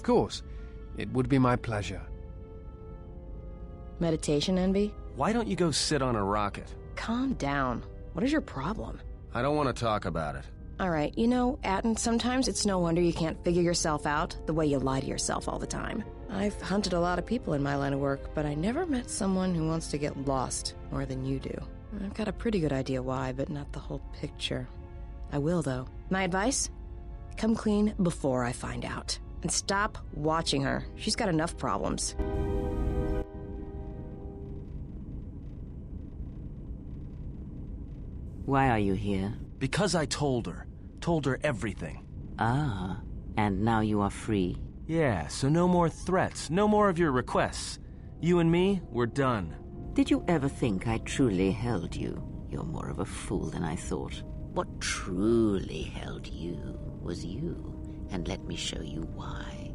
Of course. It would be my pleasure. Meditation envy? Why don't you go sit on a rocket? Calm down. What is your problem? I don't want to talk about it. Alright, you know, Atten, sometimes it's no wonder you can't figure yourself out the way you lie to yourself all the time. I've hunted a lot of people in my line of work, but I never met someone who wants to get lost more than you do. I've got a pretty good idea why, but not the whole picture. I will, though. My advice? Come clean before I find out. And stop watching her. She's got enough problems. Why are you here? Because I told her. Told her everything. Ah, and now you are free. Yeah, so no more threats, no more of your requests. You and me, we're done. Did you ever think I truly held you? You're more of a fool than I thought. What truly held you was you, and let me show you why.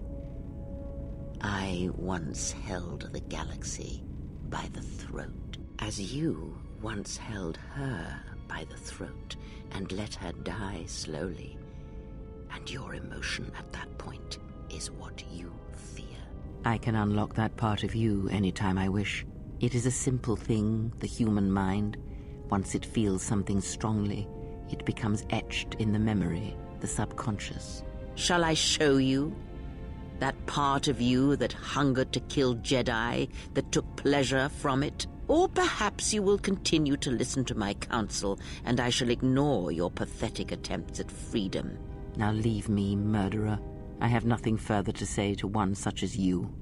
I once held the galaxy by the throat, as you once held her by the throat and let her die slowly. And your emotion at that point is what you fear. I can unlock that part of you anytime I wish. It is a simple thing, the human mind. Once it feels something strongly, it becomes etched in the memory, the subconscious. Shall I show you? That part of you that hungered to kill Jedi, that took pleasure from it? Or perhaps you will continue to listen to my counsel, and I shall ignore your pathetic attempts at freedom. Now leave me, murderer. I have nothing further to say to one such as you.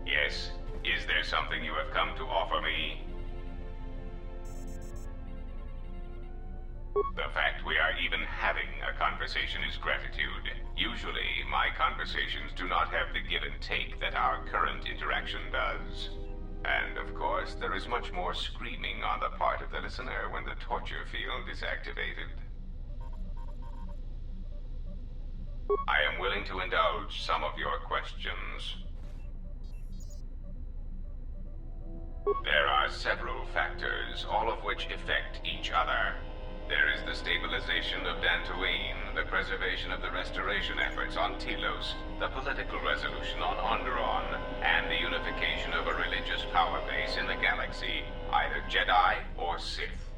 Yes, is there something you have come to offer me? The fact we are even having a conversation is gratitude. Usually, my conversations do not have the give and take that our current interaction does. And of course, there is much more screaming on the part of the listener when the torture field is activated. I am willing to indulge some of your questions. There are several factors, all of which affect each other. There is the stabilization of Dantooine, the preservation of the restoration efforts on Telos, the political resolution on Onderon, and the unification of a religious power base in the galaxy, either Jedi or Sith.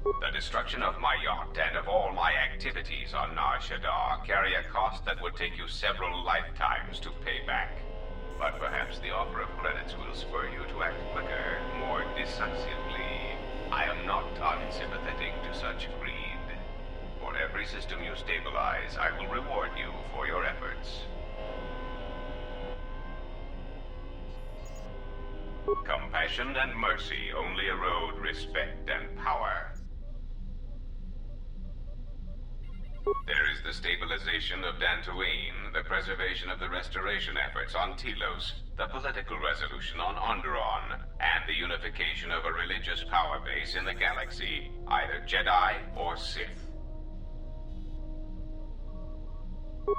The destruction of my yacht and of all my activities on Nar Shaddaa carry a cost that would take you several lifetimes to pay back. But perhaps the offer of credits will spur you to act quicker, more decisively. I am not unsympathetic to such greed. system you stabilize, I will reward you for your efforts. Compassion and mercy only erode respect and power. There is the stabilization of Dantooine, the preservation of the restoration efforts on Telos, the political resolution on Onderon, and the unification of a religious power base in the galaxy, either Jedi or Sith.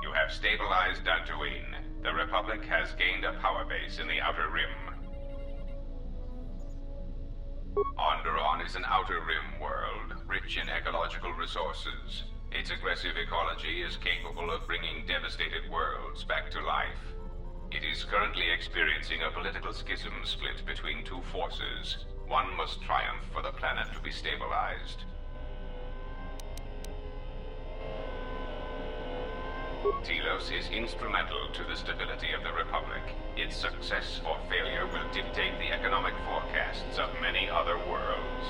You have stabilized Dantooine. The Republic has gained a power base in the Outer Rim. Onderon is an Outer Rim world, rich in ecological resources. Its aggressive ecology is capable of bringing devastated worlds back to life. It is currently experiencing a political schism split between two forces. One must triumph for the planet to be stabilized. Telos is instrumental to the stability of the Republic. Its success or failure will dictate the economic forecasts of many other worlds.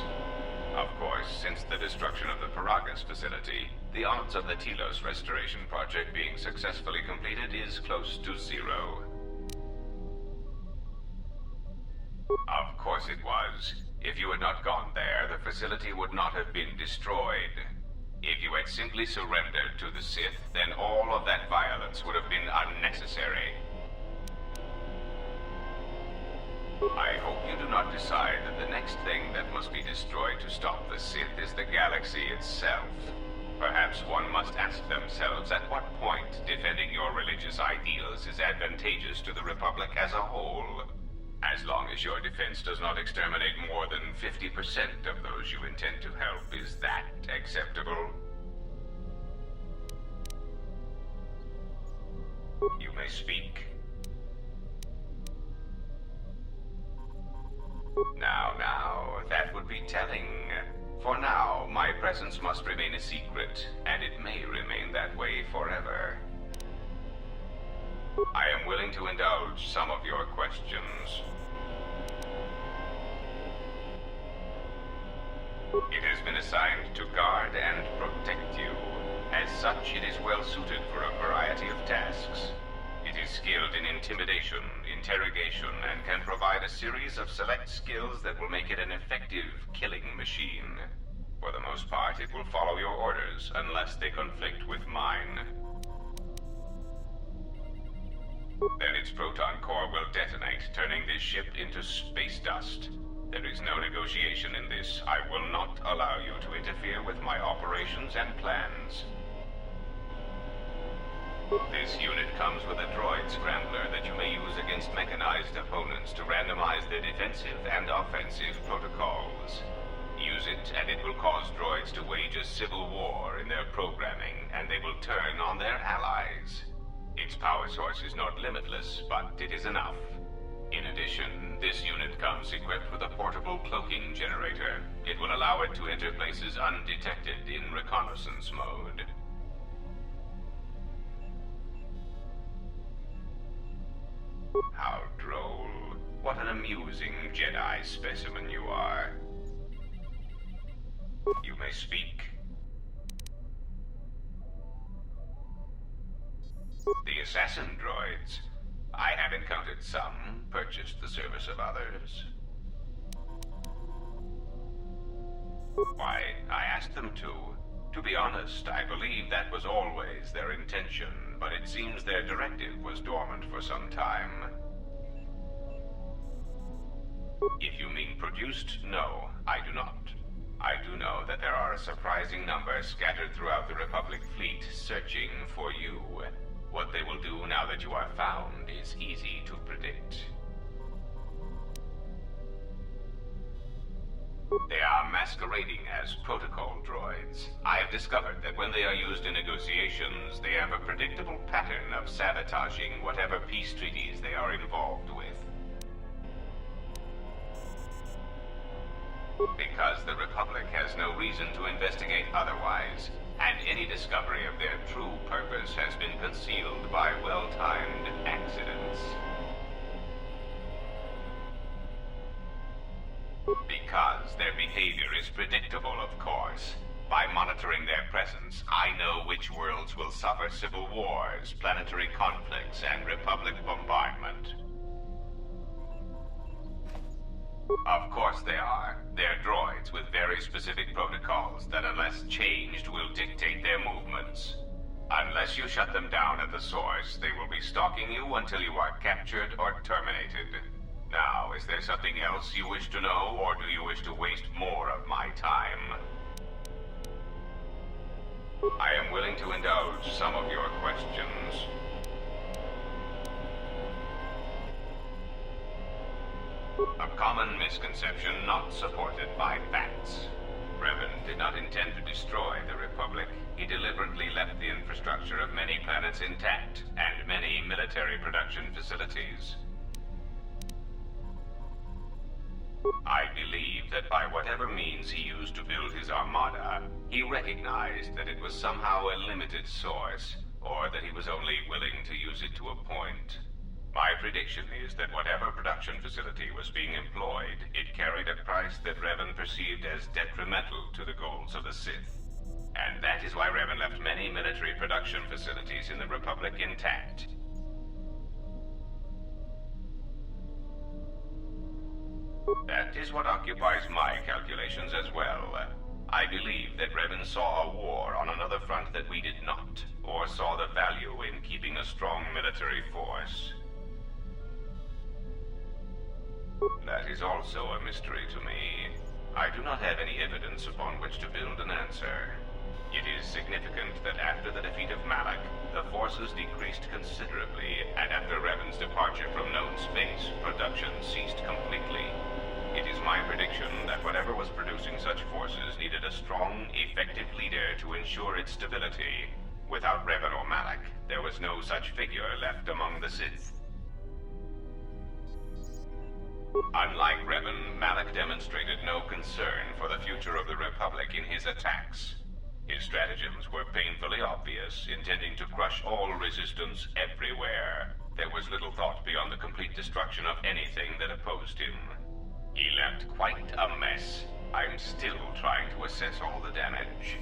Of course, since the destruction of the Paragas facility, the odds of the Telos restoration project being successfully completed is close to zero. Of course it was. If you had not gone there, the facility would not have been destroyed. If you had simply surrendered to the Sith, then all of that violence would have been unnecessary. I hope you do not decide that the next thing that must be destroyed to stop the Sith is the galaxy itself. Perhaps one must ask themselves at what point defending your religious ideals is advantageous to the Republic as a whole. As long as your defense does not exterminate more than 50% of those you intend to help, is that acceptable? You may speak. Now, that would be telling. For now, my presence must remain a secret, and it may remain that way forever. I am willing to indulge some of your questions. It has been assigned to guard and protect you. As such, it is well suited for a variety of tasks. It is skilled in intimidation, interrogation, and can provide a series of select skills that will make it an effective killing machine. For the most part, it will follow your orders, unless they conflict with mine. Then its proton core will detonate, turning this ship into space dust. There is no negotiation in this. I will not allow you to interfere with my operations and plans. This unit comes with a droid scrambler that you may use against mechanized opponents to randomize their defensive and offensive protocols. Use it, and it will cause droids to wage a civil war in their programming, and they will turn on their allies. Its power source is not limitless, but it is enough. In addition, this unit comes equipped with a portable cloaking generator. It will allow it to enter places undetected in reconnaissance mode. How droll. What an amusing Jedi specimen you are. You may speak. The assassin droids. I have encountered some, purchased the service of others. Why, I asked them to. To be honest, I believe that was always their intention, but it seems their directive was dormant for some time. If you mean produced, no, I do not. I do know that there are a surprising number scattered throughout the Republic fleet searching for you. What they will do now that you are found is easy to predict. They are masquerading as protocol droids. I have discovered that when they are used in negotiations, they have a predictable pattern of sabotaging whatever peace treaties they are involved with. Because the Republic has no reason to investigate otherwise, and any discovery of their true purpose has been concealed by well-timed accidents. Because their behavior is predictable, of course. By monitoring their presence, I know which worlds will suffer civil wars, planetary conflicts, and Republic bombardment. Of course they are. They're droids with very specific protocols that, unless changed, will dictate their movements. Unless you shut them down at the source, they will be stalking you until you are captured or terminated. Now, is there something else you wish to know, or do you wish to waste more of my time? I am willing to indulge some of your questions. A common misconception not supported by facts. Revan did not intend to destroy the Republic. He deliberately left the infrastructure of many planets intact, and many military production facilities. I believe that by whatever means he used to build his armada, he recognized that it was somehow a limited source, or that he was only willing to use it to a point. My prediction is that whatever production facility was being employed, it carried a price that Revan perceived as detrimental to the goals of the Sith. And that is why Revan left many military production facilities in the Republic intact. That is what occupies my calculations as well. I believe that Revan saw a war on another front that we did not, or saw the value in keeping a strong military force. That is also a mystery to me. I do not have any evidence upon which to build an answer. It is significant that after the defeat of Malak, the forces decreased considerably, and after Revan's departure from known space, production ceased completely. It is my prediction that whatever was producing such forces needed a strong, effective leader to ensure its stability. Without Revan or Malak, there was no such figure left among the Sith. Unlike Revan, Malak demonstrated no concern for the future of the Republic in his attacks. His stratagems were painfully obvious, intending to crush all resistance everywhere. There was little thought beyond the complete destruction of anything that opposed him. He left quite a mess. I'm still trying to assess all the damage.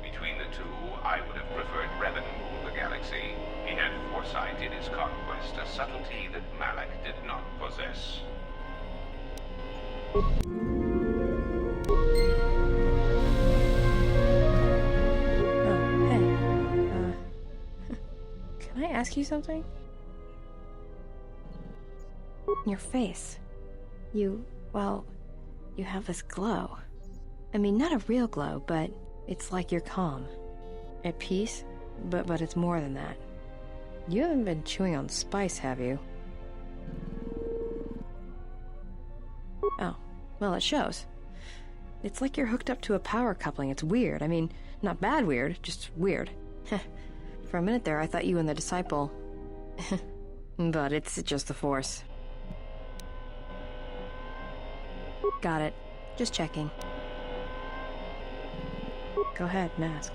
Between the two, I would have preferred Revan rule the galaxy. He had foresight in his conquest, a subtlety that Malak did not possess. Oh, hey. Can I ask you something? Your face. You have this glow. I mean, not a real glow, but it's like you're calm. At peace, but it's more than that. You haven't been chewing on spice, have you? Oh, well, it shows. It's like you're hooked up to a power coupling. It's weird. I mean, not bad weird, just weird. For a minute there, I thought you and the disciple... But it's just the Force. Got it. Just checking. Go ahead and ask.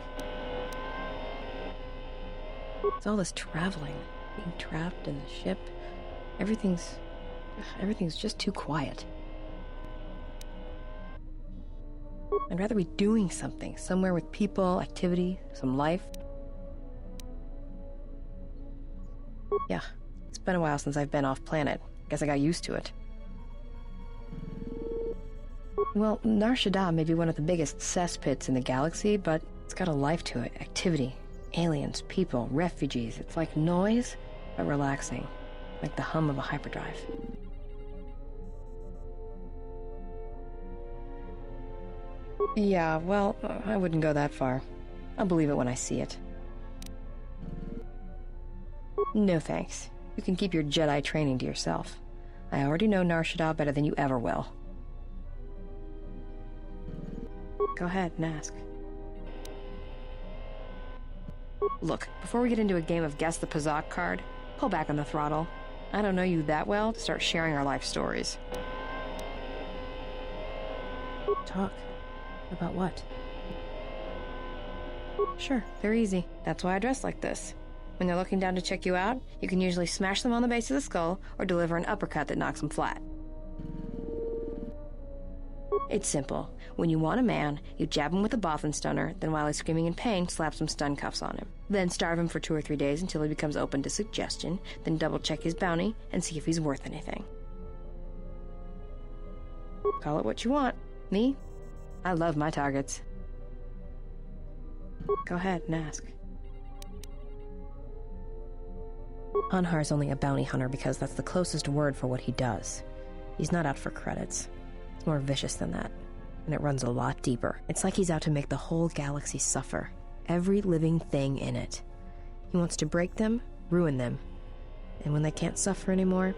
It's all this traveling, being trapped in the ship. Everything's just too quiet. I'd rather be doing something, somewhere with people, activity, some life. Yeah, it's been a while since I've been off planet. Guess I got used to it. Well, Nar Shaddaa may be one of the biggest cesspits in the galaxy, but it's got a life to it. Activity, aliens, people, refugees. It's like noise, but relaxing. Like the hum of a hyperdrive. Yeah, well, I wouldn't go that far. I'll believe it when I see it. No thanks. You can keep your Jedi training to yourself. I already know Nar Shaddaa better than you ever will. Go ahead and ask. Look, before we get into a game of Guess the Pazak card, pull back on the throttle. I don't know you that well to start sharing our life stories. Talk. About what? Sure, they're easy. That's why I dress like this. When they're looking down to check you out, you can usually smash them on the base of the skull or deliver an uppercut that knocks them flat. It's simple. When you want a man, you jab him with a Bothan stunner, then while he's screaming in pain, slap some stun cuffs on him. Then starve him for 2 or 3 days until he becomes open to suggestion, then double-check his bounty and see if he's worth anything. Call it what you want. Me? I love my targets. Go ahead and ask. Anhar's only a bounty hunter because that's the closest word for what he does. He's not out for credits. It's more vicious than that, and it runs a lot deeper. It's like he's out to make the whole galaxy suffer. Every living thing in it. He wants to break them, ruin them, and when they can't suffer anymore,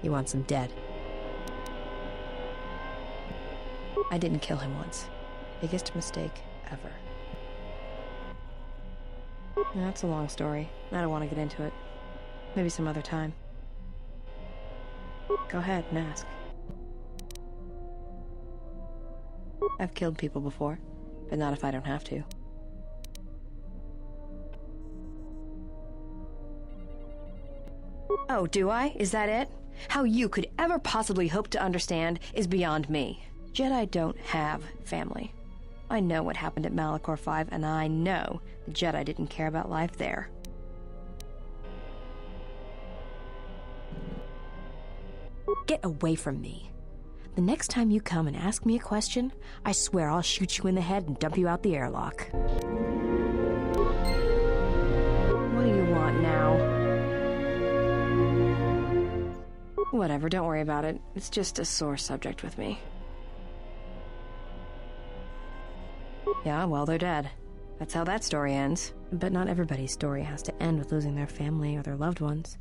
he wants them dead. I didn't kill him once. Biggest mistake ever. That's a long story. I don't want to get into it. Maybe some other time. Go ahead and ask. I've killed people before, but not if I don't have to. Oh, do I? Is that it? How you could ever possibly hope to understand is beyond me. Jedi don't have family. I know what happened at Malachor 5, and I know the Jedi didn't care about life there. Get away from me. The next time you come and ask me a question, I swear I'll shoot you in the head and dump you out the airlock. What do you want now? Whatever, don't worry about it. It's just a sore subject with me. Yeah, well, they're dead. That's how that story ends. But not everybody's story has to end with losing their family or their loved ones.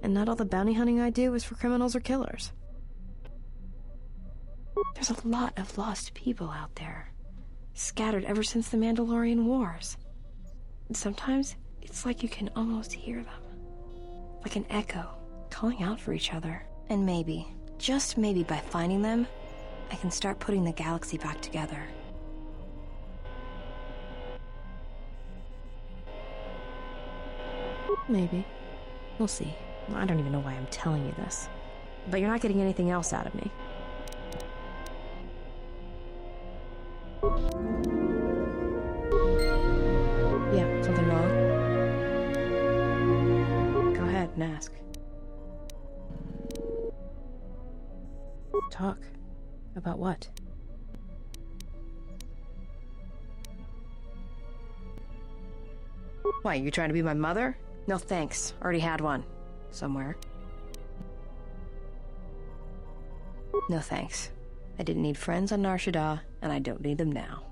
And not all the bounty hunting I do is for criminals or killers. There's a lot of lost people out there, scattered ever since the Mandalorian Wars. And sometimes, it's like you can almost hear them. Like an echo, calling out for each other. And maybe, just maybe by finding them, I can start putting the galaxy back together. Maybe. We'll see. I don't even know why I'm telling you this. But you're not getting anything else out of me. Yeah, something wrong? Go ahead and ask. Talk. About what? Why, you trying to be my mother? No thanks. Already had one. Somewhere. No thanks. I didn't need friends on Nar Shaddaa, and I don't need them now.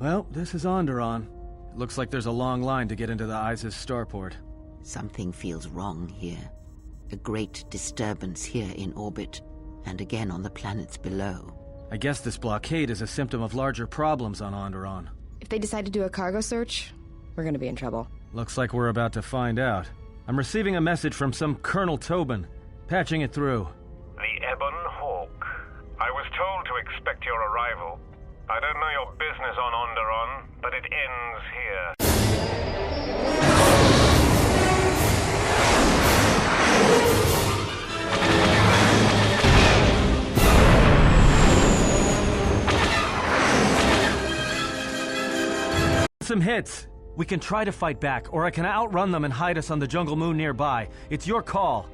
Well, this is Onderon. It looks like there's a long line to get into the Isis starport. Something feels wrong here. A great disturbance here in orbit, and again on the planets below. I guess this blockade is a symptom of larger problems on Onderon. If they decide to do a cargo search, we're gonna be in trouble. Looks like we're about to find out. I'm receiving a message from some Colonel Tobin. Patching it through. The Ebon Hawk. I was told to expect your arrival. I don't know your business on Onderon, but it ends here. Some hits. We can try to fight back, or I can outrun them and hide us on the jungle moon nearby. It's your call.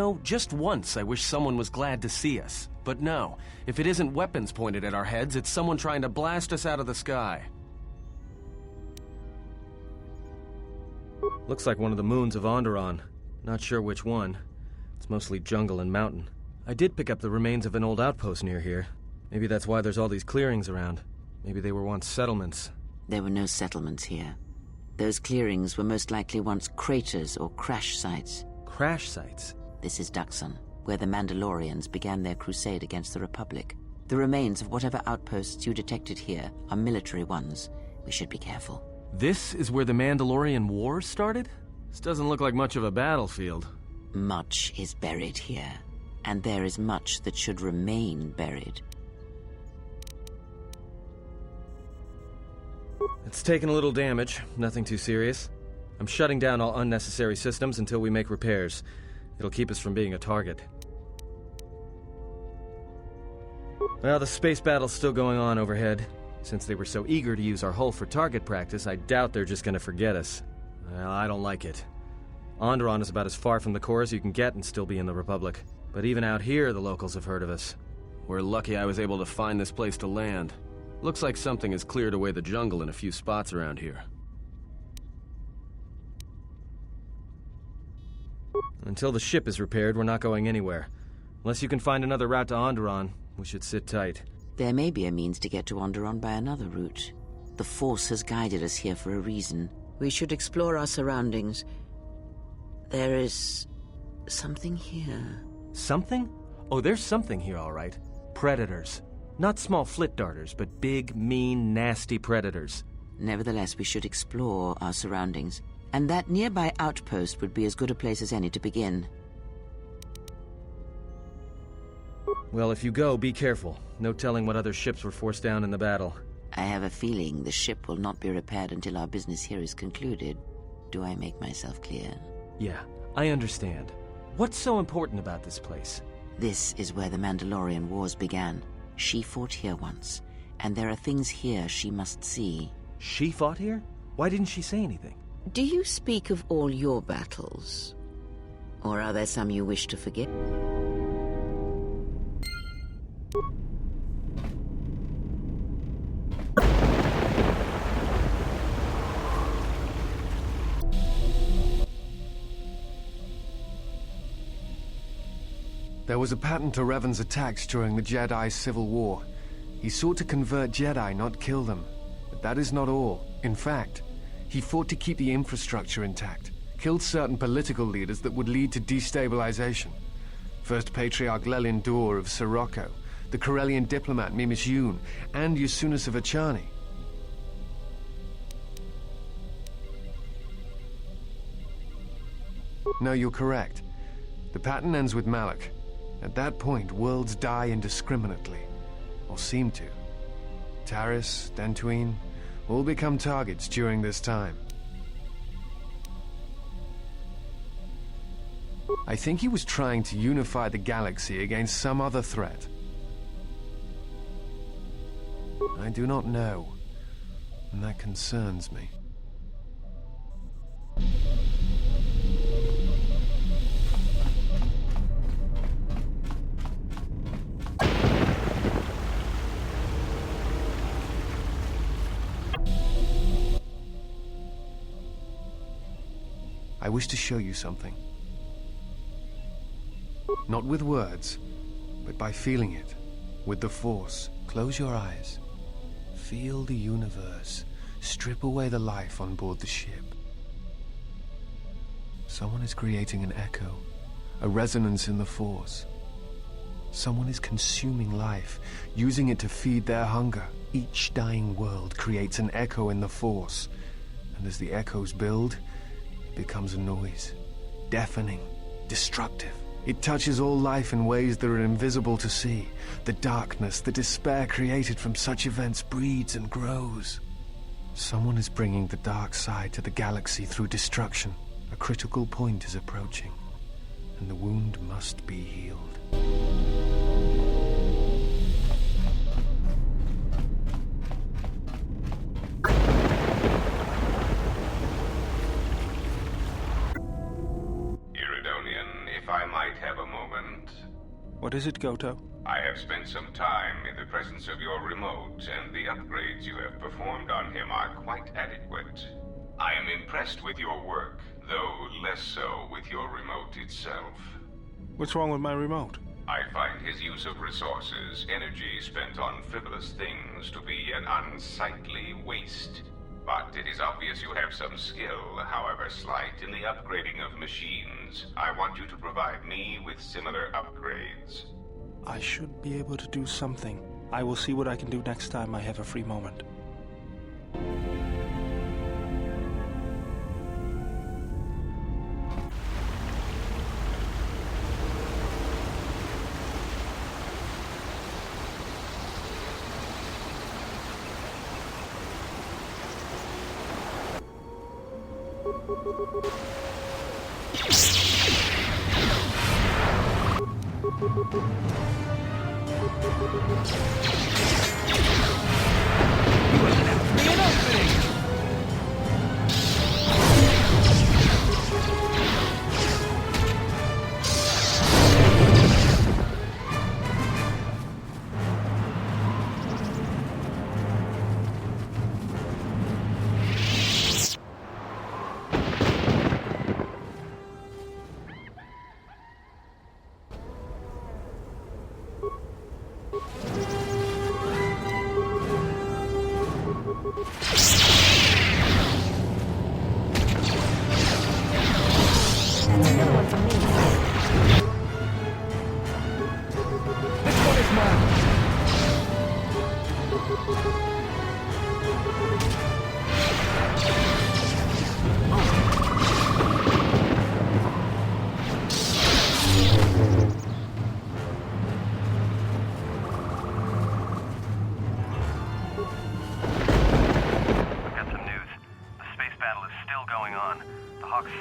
know, just once I wish someone was glad to see us. But no, if it isn't weapons pointed at our heads, it's someone trying to blast us out of the sky. Looks like one of the moons of Onderon. Not sure which one. It's mostly jungle and mountain. I did pick up the remains of an old outpost near here. Maybe that's why there's all these clearings around. Maybe they were once settlements. There were no settlements here. Those clearings were most likely once craters or crash sites. Crash sites? This is Dksan, where the Mandalorians began their crusade against the Republic. The remains of whatever outposts you detected here are military ones. We should be careful. This is where the Mandalorian Wars started? This doesn't look like much of a battlefield. Much is buried here, and there is much that should remain buried. It's taken a little damage, nothing too serious. I'm shutting down all unnecessary systems until we make repairs. It'll keep us from being a target. Well, the space battle's still going on overhead. Since they were so eager to use our hull for target practice, I doubt they're just gonna forget us. Well, I don't like it. Onderon is about as far from the core as you can get and still be in the Republic. But even out here, the locals have heard of us. We're lucky I was able to find this place to land. Looks like something has cleared away the jungle in a few spots around here. Until the ship is repaired, we're not going anywhere. Unless you can find another route to Onderon, we should sit tight. There may be a means to get to Onderon by another route. The Force has guided us here for a reason. We should explore our surroundings. There is something here. Something? Oh, there's something here, all right. Predators. Not small flit darters, but big, mean, nasty predators. Nevertheless, we should explore our surroundings. And that nearby outpost would be as good a place as any to begin. Well, if you go, be careful. No telling what other ships were forced down in the battle. I have a feeling the ship will not be repaired until our business here is concluded. Do I make myself clear? Yeah, I understand. What's so important about this place? This is where the Mandalorian Wars began. She fought here once, and there are things here she must see. She fought here? Why didn't she say anything? Do you speak of all your battles? Or are there some you wish to forget? There was a pattern to Revan's attacks during the Jedi Civil War. He sought to convert Jedi, not kill them. But that is not all. In fact, he fought to keep the infrastructure intact, killed certain political leaders that would lead to destabilization. First Patriarch Lelin Dur of Sirocco, the Corellian diplomat Mimis Yoon, and Yusunas of Achani. No, you're correct. The pattern ends with Malak. At that point, worlds die indiscriminately, or seem to. Taris, Dantooine, all become targets during this time. I think he was trying to unify the galaxy against some other threat. I do not know, and that concerns me. I wish to show you something. Not with words, but by feeling it, with the Force. Close your eyes. Feel the universe. Strip away the life on board the ship. Someone is creating an echo, a resonance in the Force. Someone is consuming life, using it to feed their hunger. Each dying world creates an echo in the Force, and as the echoes build, becomes a noise, deafening, destructive. It touches all life in ways that are invisible to see. The darkness, the despair created from such events breeds and grows. Someone is bringing the dark side to the galaxy through destruction. A critical point is approaching, and the wound must be healed. If I might have a is it, Goto? I have spent some time in the presence of your remote, and the upgrades you have performed on him are quite adequate. I am impressed with your work, though less so with your remote itself. What's wrong with my remote? I find his use of resources, energy spent on frivolous things, to be an unsightly waste. But it is obvious you have some skill, however slight, in the upgrading of machines. I want you to provide me with similar upgrades. I should be able to do something. I will see what I can do next time I have a free moment.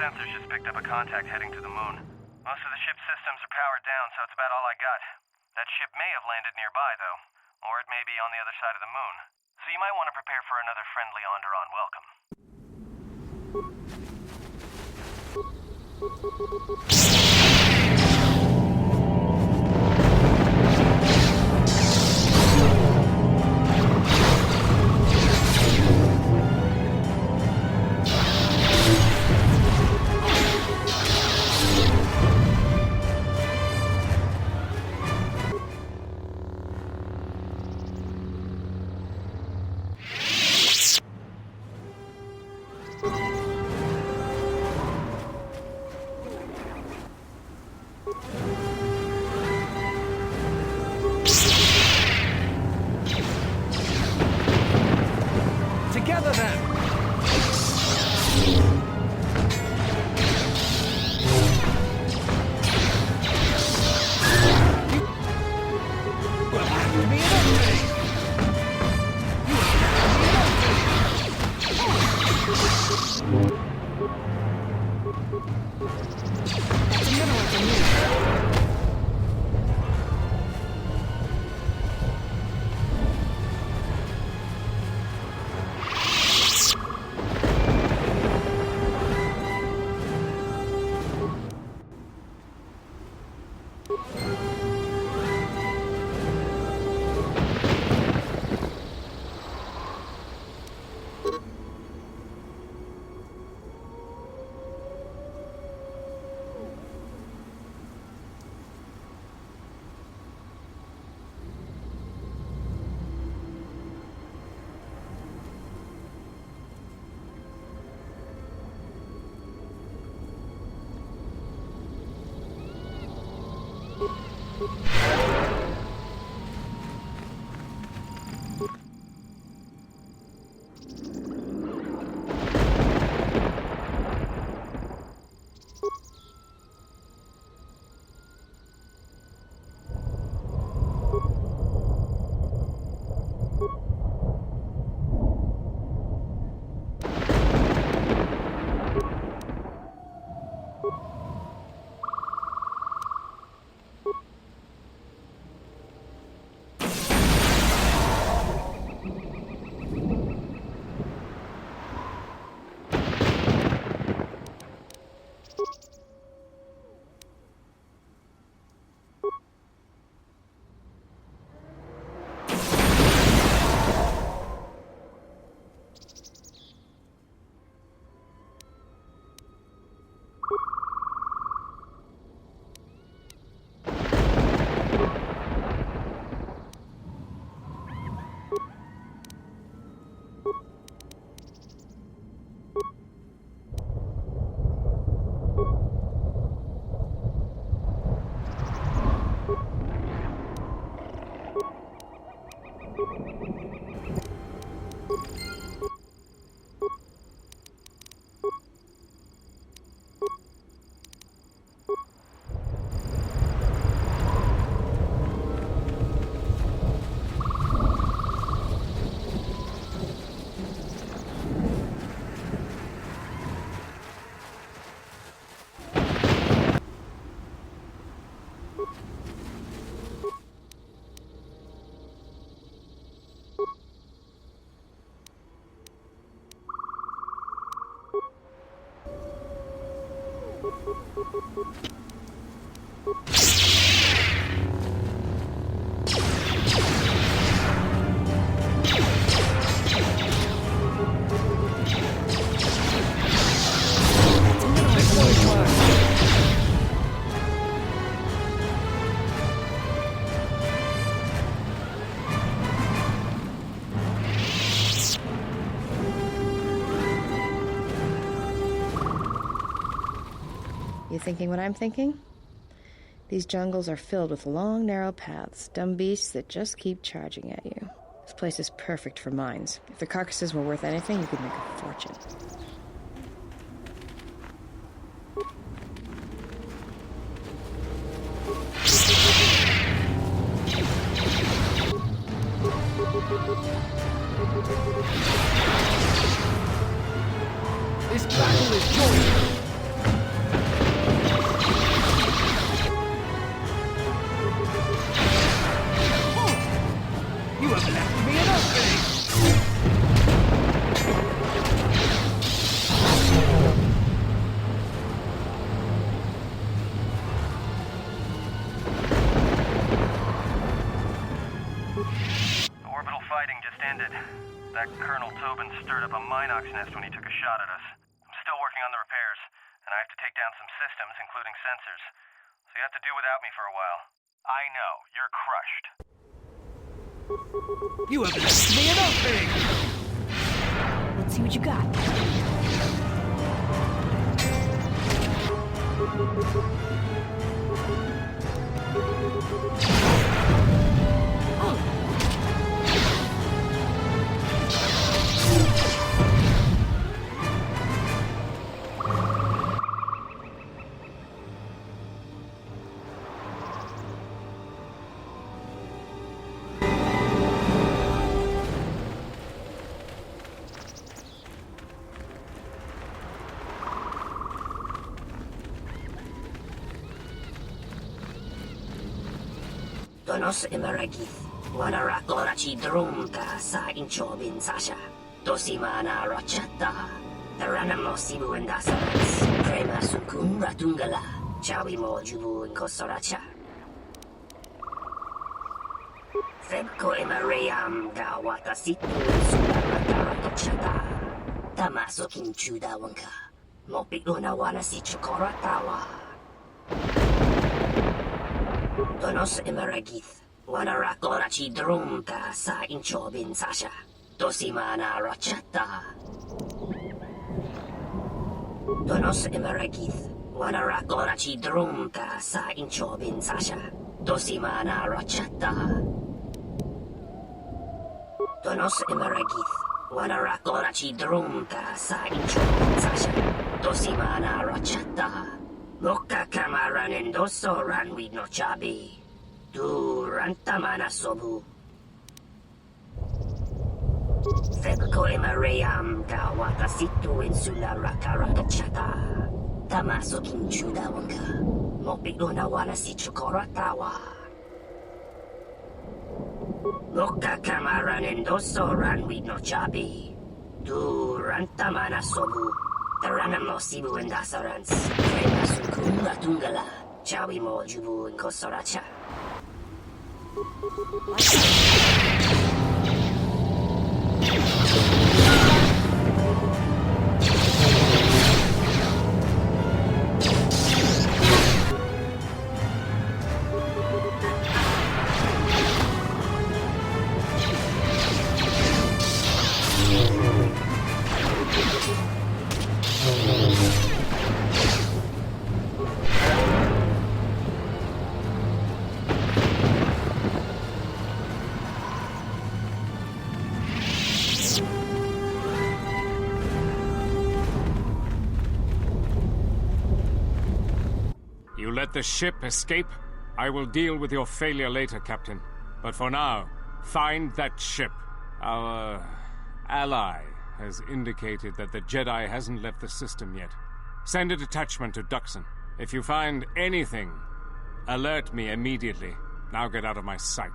Sensors just picked up a contact heading to the moon. Most of the ship's systems are powered down, so it's about all I got. That ship may have landed nearby, though. Or it may be on the other side of the moon. So you might want to prepare for another friendly Onderon welcome. Together then! You thinking what I'm thinking? These jungles are filled with long, narrow paths, dumb beasts that just keep charging at you. This place is perfect for mines. If the carcasses were worth anything, you could make a fortune. This battle is joint. You have left me an opening! The orbital fighting just ended. That Colonel Tobin stirred up a Minox nest when he took a shot at us. I'm still working on the repairs, and I have to take down some systems, including sensors. So you have to do without me for a while. I know, you're crushed. You have left me an opening! Let's see what you got. Donos emeragith, wanara korachi drumka sa inchobin sasha. Dosimana rochata, taranamo sibu endasas, crema sukun ratungala, chawi mo jubu inkosoracha. Febko emarayam da watasitu sudamatara tochata. Tamaso kinchuda wanka, mopi una wanasi chukoratawa. Donos emeragith, wanara korachi drumka sa inchobin sasha. Dosimana rochata. Donos emeragith, wanara korachi drumka sa inchobin sasha. Dosimana rochata. Donos emeragith, wanara korachi drumka sa inchobin sasha. Dosimana rochata. Moka kamaran endoso ranwi no chabi. Du rantamana sobu. Febko emarayam da watasitu insula rakarakachata. Tamaso kinchuda wanka. Mopi una wanasi chukoratawa. Moka kamaran endoso ranwi no chabi. Du rantamana sobu. Taranamo sibu endasarans. Crema sukun ratungala. Chawi mo jubu inkosoracha. the ship escape? I will deal with your failure later, Captain. But for now, find that ship. Our ally has indicated that the Jedi hasn't left the system yet. Send a detachment to Dksan. If you find anything, alert me immediately. Now get out of my sight.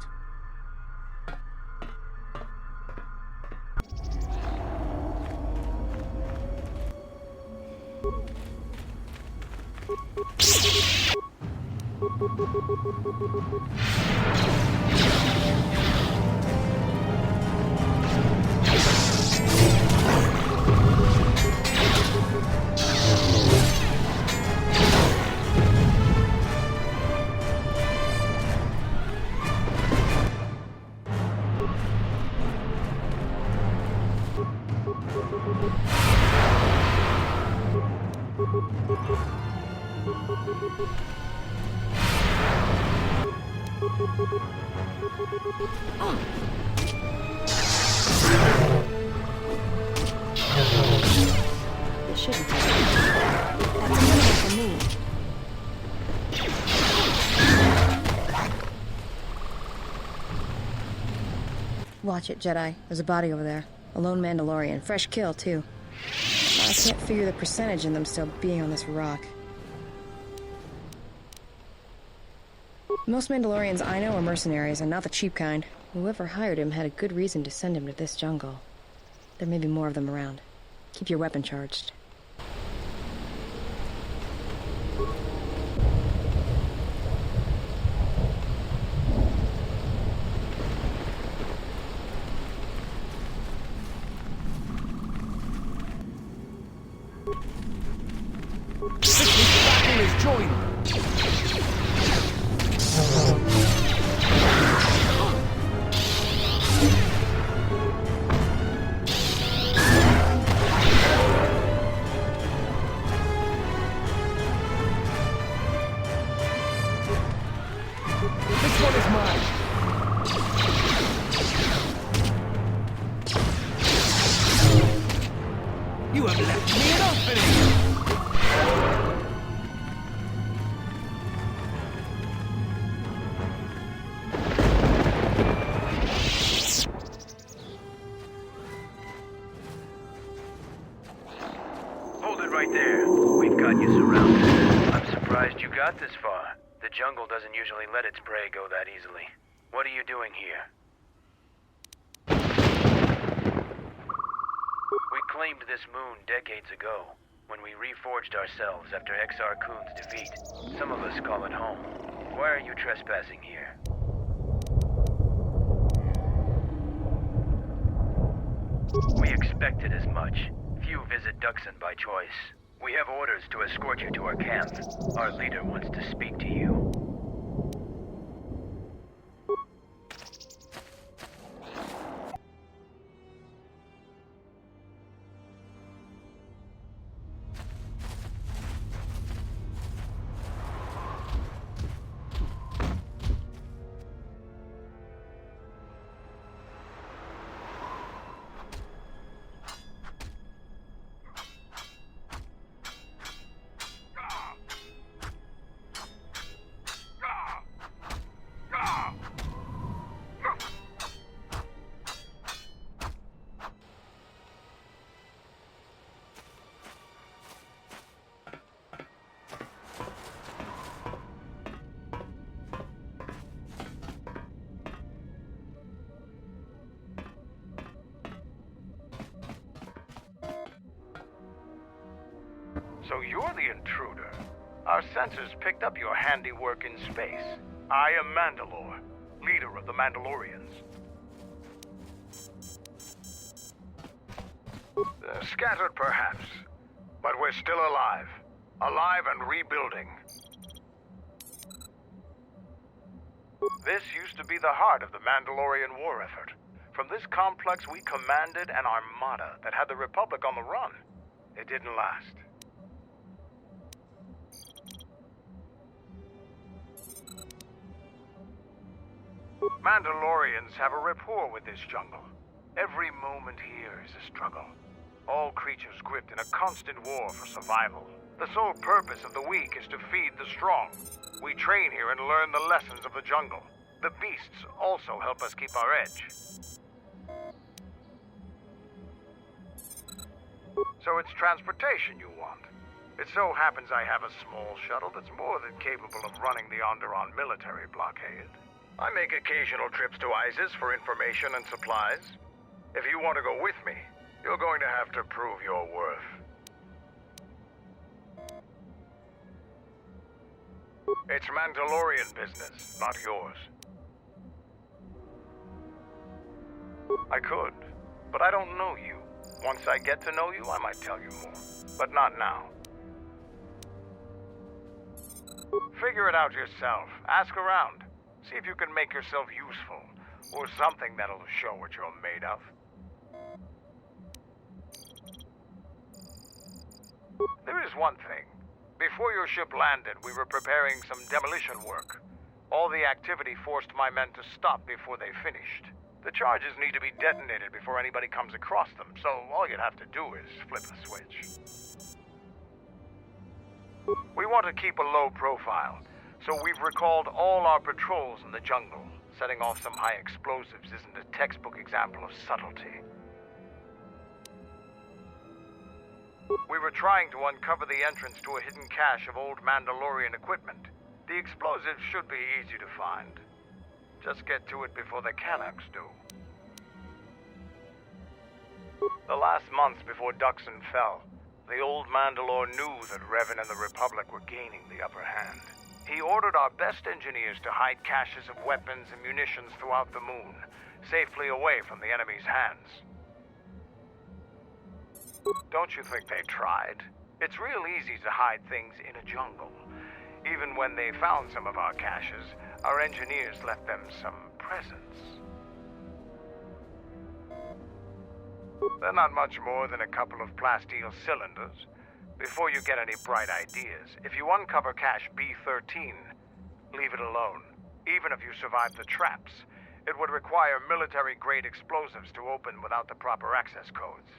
It shouldn't be. That's a minute for me. Watch it, Jedi. There's a body over there. A lone Mandalorian. Fresh kill, too. I can't figure the percentage in them still being on this rock. Most Mandalorians I know are mercenaries, and not the cheap kind. Whoever hired him had a good reason to send him to this jungle. There may be more of them around. Keep your weapon charged. Battle is joined. This one is mine. You have left me an opening. Hold it right there. We've got you surrounded. I'm surprised you got this far. The jungle doesn't usually let its prey go that easily. What are you doing here? We claimed this moon decades ago, when we reforged ourselves after Exar Kun's defeat. Some of us call it home. Why are you trespassing here? We expected as much. Few visit Dksan by choice. We have orders to escort you to our camp. Our leader wants to speak to you. So you're the intruder. Our sensors picked up your handiwork in space. I am Mandalore, leader of the Mandalorians. Scattered perhaps, but we're still alive. Alive and rebuilding. This used to be the heart of the Mandalorian war effort. From this complex we commanded an armada that had the Republic on the run. It didn't last. Mandalorians have a rapport with this jungle. Every moment here is a struggle. All creatures gripped in a constant war for survival. The sole purpose of the weak is to feed the strong. We train here and learn the lessons of the jungle. The beasts also help us keep our edge. So it's transportation you want. It so happens I have a small shuttle that's more than capable of running the Onderon military blockade. I make occasional trips to ISIS for information and supplies. If you want to go with me, you're going to have to prove your worth. It's Mandalorian business, not yours. I could, but I don't know you. Once I get to know you, I might tell you more. But not now. Figure it out yourself. Ask around. See if you can make yourself useful. Or something that'll show what you're made of. There is one thing. Before your ship landed, we were preparing some demolition work. All the activity forced my men to stop before they finished. The charges need to be detonated before anybody comes across them, so all you'd have to do is flip the switch. We want to keep a low profile, so we've recalled all our patrols in the jungle. Setting off some high explosives isn't a textbook example of subtlety. We were trying to uncover the entrance to a hidden cache of old Mandalorian equipment. The explosives should be easy to find. Just get to it before the Canucks do. The last month before Dksan fell, the old Mandalore knew that Revan and the Republic were gaining the upper hand. He ordered our best engineers to hide caches of weapons and munitions throughout the moon, safely away from the enemy's hands. Don't you think they tried? It's real easy to hide things in a jungle. Even when they found some of our caches, our engineers left them some presents. They're not much more than a couple of plasteel cylinders. Before you get any bright ideas, if you uncover cache B-13, leave it alone. Even if you survive the traps, it would require military-grade explosives to open without the proper access codes.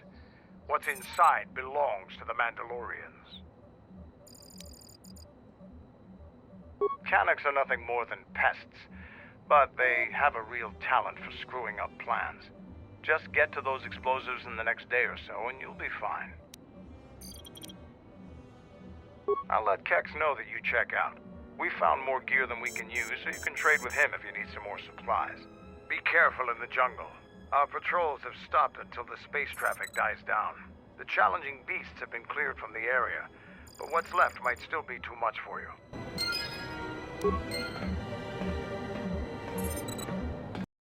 What's inside belongs to the Mandalorians. Canucks are nothing more than pests, but they have a real talent for screwing up plans. Just get to those explosives in the next day or so, and you'll be fine. I'll let Kex know that you check out. We found more gear than we can use, so you can trade with him if you need some more supplies. Be careful in the jungle. Our patrols have stopped until the space traffic dies down. The challenging beasts have been cleared from the area, but what's left might still be too much for you.